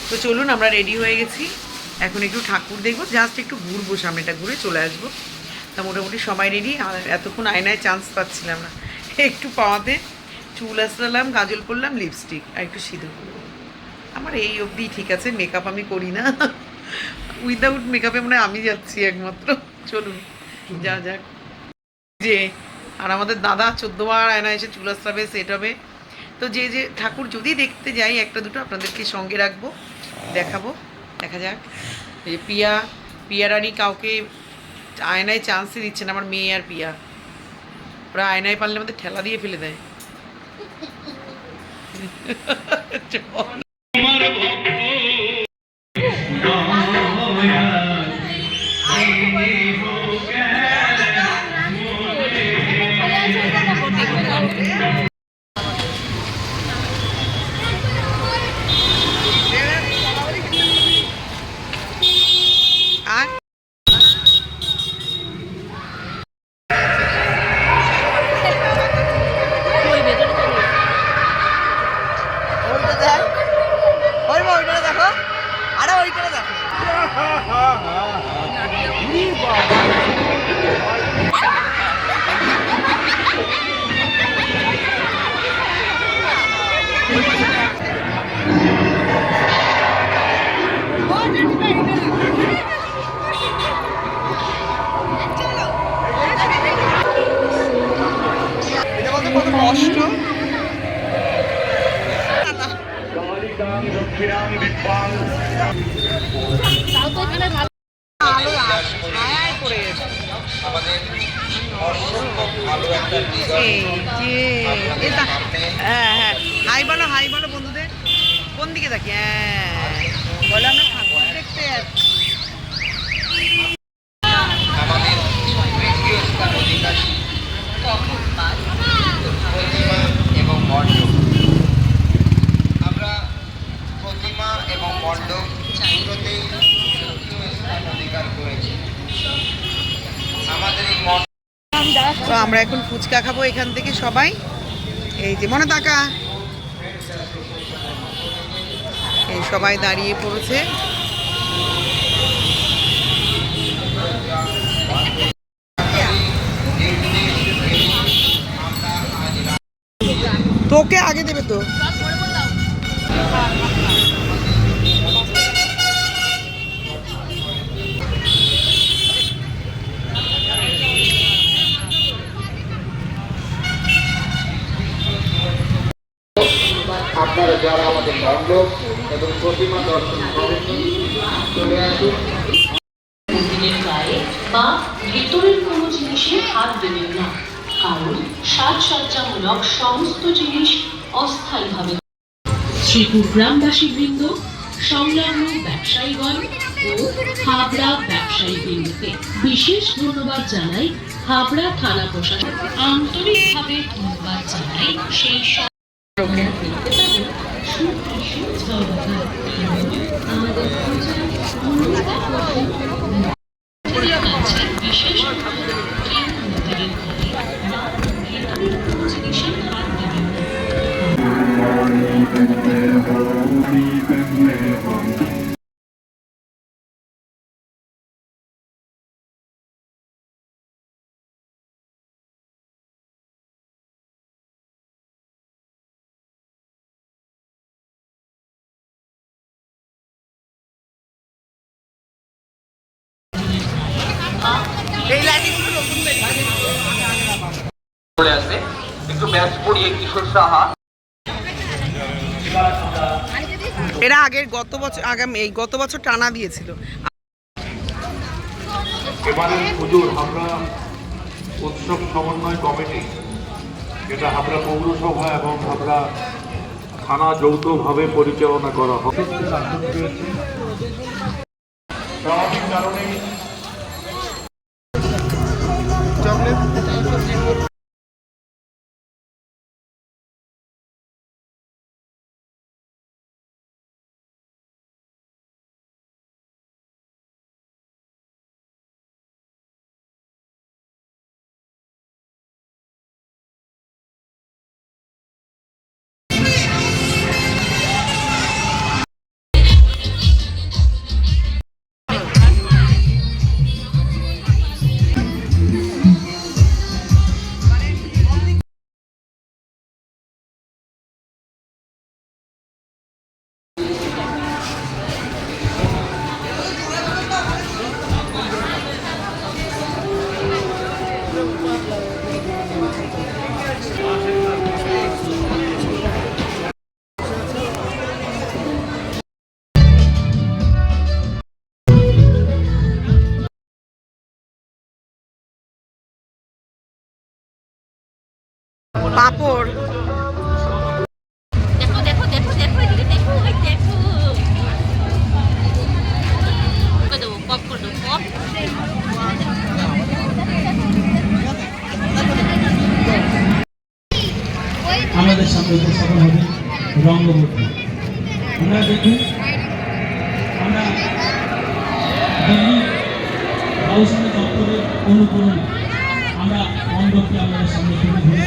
তো চলুন, আমরা রেডি হয়ে গেছি। এখন একটু ঠাকুর দেখবো, জাস্ট একটু ঘুরবো, সামনেটা ঘুরে চলে আসবো। তা মোটামুটি সবাই রেডি। আর এতক্ষণ আয়নায় চান্স পাচ্ছিলাম না, একটু পাওয়াতে চুল আসলাম, গাজল পরলাম, লিপস্টিক আর একটু সিঁদুর। আমার এই অবধি ঠিক আছে, মেকআপ আমি করি না। উইদাউট মেকআপে মনে হয় আমি যাচ্ছি একমাত্র। চলুন যা যাক। যে আর আমাদের দাদা 14বার আয়না এসে চুল আসতে সেট হবে। তো যে যে ঠাকুর যদি দেখতে যাই একটা দুটো আপনাদেরকে সঙ্গে রাখবো, দেখাবো, দেখা যাক। এই পিয়া রানী কাউকে আয়নায় চান্সই দিচ্ছে না, আমার মেয়ে আর পিয়া। ওরা আয়নায় পারলে আমাদের ঠেলা দিয়ে ফেলে দেয়। কষ্ট হ্যাঁ হ্যাঁ, হাই বলো বন্ধুদের। কোন দিকে থাকি? হ্যাঁ বলে আমরা ঠাকুর দেখতে যাচ্ছি। আমরা প্রতিমা এবং মণ্ডপ দুটোতেই অধিকার করেছি। আমাদের এই তো আমরা এখন ফুচকা খাবো এখান থেকে সবাই। এই যে মনে তাকা, এই সবাই দাঁড়িয়ে পড়েছে। তোকে আগে দেবে তো। আপনারা যারা আমাদের মণ্ডপ এবং প্রতিমা দর্শন করেন চলে আসুন। মন্দিরের গায়ে বা ভেতরের কোনো জিনিসে হাত দেবেন না, কারণ সাজসজ্জামূলক সমস্ত জিনিস অস্থায়ীভাবে। শ্রীপুর গ্রামবাসী বৃন্দ, সংলগ্ন ব্যবসায়ীগণ ও হাবড়া ব্যবসায়ী বৃন্দকে বিশেষ ধন্যবাদ জানাই। হাবড়া থানা প্রশাসন আন্তরিকভাবে ধন্যবাদ জানাই সেই সব আমাদের বিশেষ মন্দিরের জিনিসের হাত দেবেন না। এই লাইটিংগুলো নতুন চলে আসবে একটু ব্যাচ পড়িয়ে কিশোর সাহা। এরা আগের গত বছর এই গত বছর টানা দিয়েছিল। এবারের পুজোর হাবড়া উৎসব সমন্বয় কমিটি, যেটা হাবড়া পৌরসভা এবং হাবড়া থানা যৌথভাবে পরিচালনা করা হবে। স্বাভাবিক কারণে পাপড়। দেখো দেখো দেখো দেখো এদিকে দেখো ওই দেখো ওকে দেবো পপ করে দেবো পপ আমাদের সামনে উপস্থাপন হবে রঙ্গবতী। আমরা দেখুন, আমরা দিল্লি হাউস দপ্তরের অনুকরণ আমরা মণ্ডপকে আমাদের সামনে তুলে ধরে